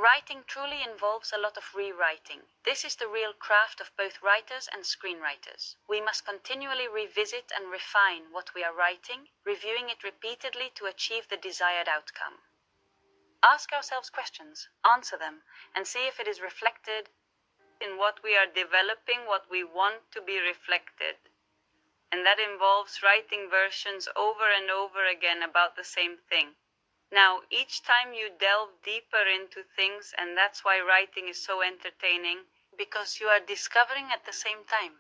writing truly involves a lot of rewriting. This is the real craft of both writers and screenwriters. We must continually revisit and refine what we are writing, reviewing it repeatedly to achieve the desired outcome. Ask ourselves questions, answer them, and see if it is reflected in what we are developing, what we want to be reflected. And that involves writing versions over and over again about the same thing. Now, each time you delve deeper into things, and that's why writing is so entertaining, because you are discovering at the same time.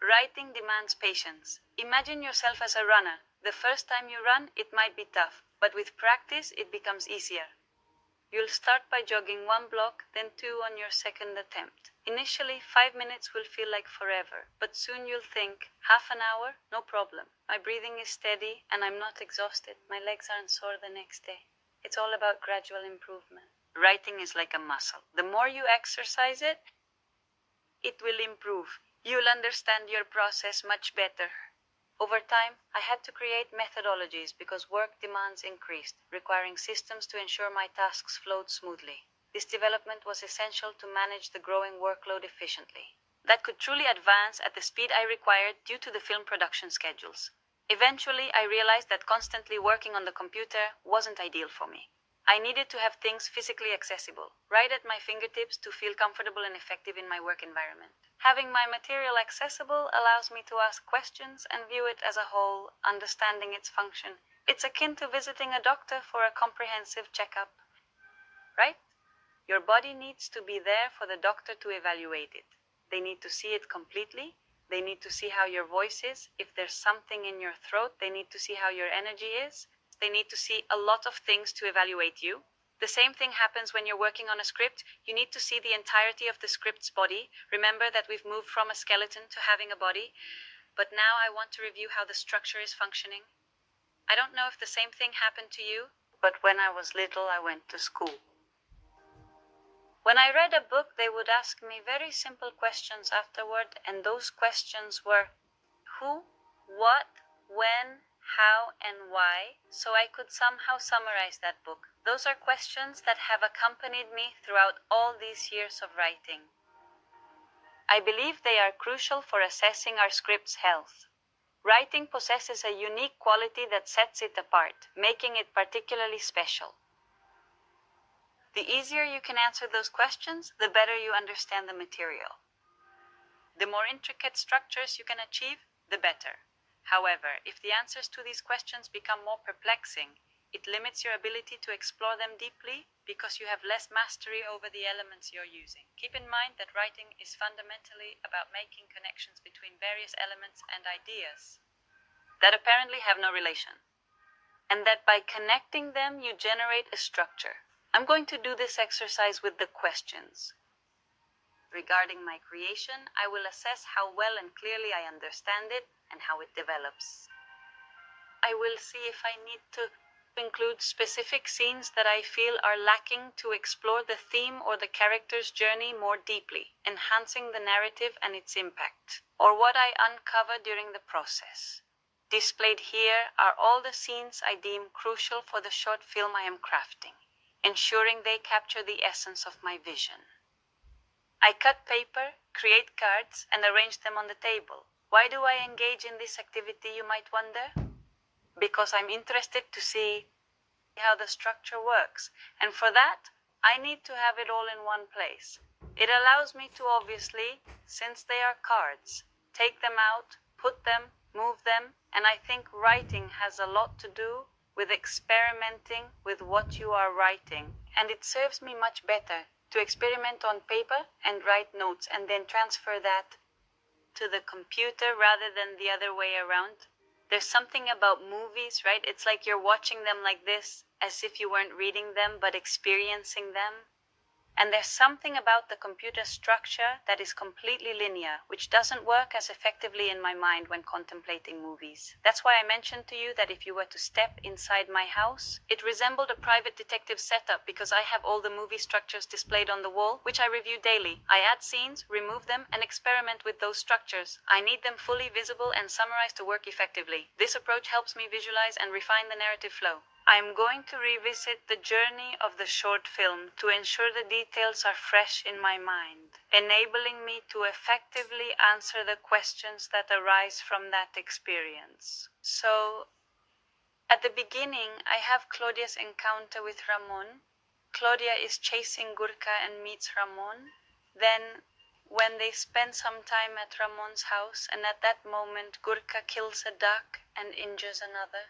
Writing demands patience. Imagine yourself as a runner. The first time you run, it might be tough, but with practice, it becomes easier. You'll start by jogging 1 block, then 2 on your second attempt. Initially, 5 minutes will feel like forever, but soon you'll think, half an hour? No problem. My breathing is steady and I'm not exhausted. My legs aren't sore the next day. It's all about gradual improvement. Writing is like a muscle. The more you exercise it, it will improve. You'll understand your process much better. Over time, I had to create methodologies because work demands increased, requiring systems to ensure my tasks flowed smoothly. This development was essential to manage the growing workload efficiently. That could truly advance at the speed I required due to the film production schedules. Eventually, I realized that constantly working on the computer wasn't ideal for me. I needed to have things physically accessible, right at my fingertips to feel comfortable and effective in my work environment. Having my material accessible allows me to ask questions and view it as a whole, understanding its function. It's akin to visiting a doctor for a comprehensive checkup, right? Your body needs to be there for the doctor to evaluate it. They need to see it completely. They need to see how your voice is. If there's something in your throat, they need to see how your energy is. They need to see a lot of things to evaluate you. The same thing happens when you're working on a script. You need to see the entirety of the script's body. Remember that we've moved from a skeleton to having a body. But now I want to review how the structure is functioning. I don't know if the same thing happened to you, but when I was little, I went to school. When I read a book, they would ask me very simple questions afterward, and those questions were who, what, when, how, and why, so I could somehow summarize that book. Those are questions that have accompanied me throughout all these years of writing. I believe they are crucial for assessing our script's health. Writing possesses a unique quality that sets it apart, making it particularly special. The easier you can answer those questions, the better you understand the material. The more intricate structures you can achieve, the better. However, if the answers to these questions become more perplexing, it limits your ability to explore them deeply because you have less mastery over the elements you're using. Keep in mind that writing is fundamentally about making connections between various elements and ideas that apparently have no relation, and that by connecting them you generate a structure. I'm going to do this exercise with the questions. Regarding my creation, I will assess how well and clearly I understand it and how it develops. I will see if I need to include specific scenes that I feel are lacking to explore the theme or the character's journey more deeply, enhancing the narrative and its impact, or what I uncover during the process. Displayed here are all the scenes I deem crucial for the short film I am crafting, ensuring they capture the essence of my vision. I cut paper, create cards, and arrange them on the table. Why do I engage in this activity, you might wonder? Because I'm interested to see how the structure works, and for that, I need to have it all in one place. It allows me to obviously, since they are cards, take them out, put them, move them, and I think writing has a lot to do with experimenting with what you are writing, and it serves me much better to experiment on paper and write notes and then transfer that to the computer rather than the other way around. There's something about movies, right? It's like you're watching them like this, as if you weren't reading them, but experiencing them. And there's something about the computer structure that is completely linear, which doesn't work as effectively in my mind when contemplating movies. That's why I mentioned to you that if you were to step inside my house, it resembled a private detective setup because I have all the movie structures displayed on the wall, which I review daily. I add scenes, remove them, and experiment with those structures. I need them fully visible and summarized to work effectively. This approach helps me visualize and refine the narrative flow. I'm going to revisit the journey of the short film to ensure the details are fresh in my mind, enabling me to effectively answer the questions that arise from that experience. So, at the beginning, I have Claudia's encounter with Ramon. Claudia is chasing Gurka and meets Ramon. Then, when they spend some time at Ramon's house, and at that moment, Gurka kills a duck and injures another.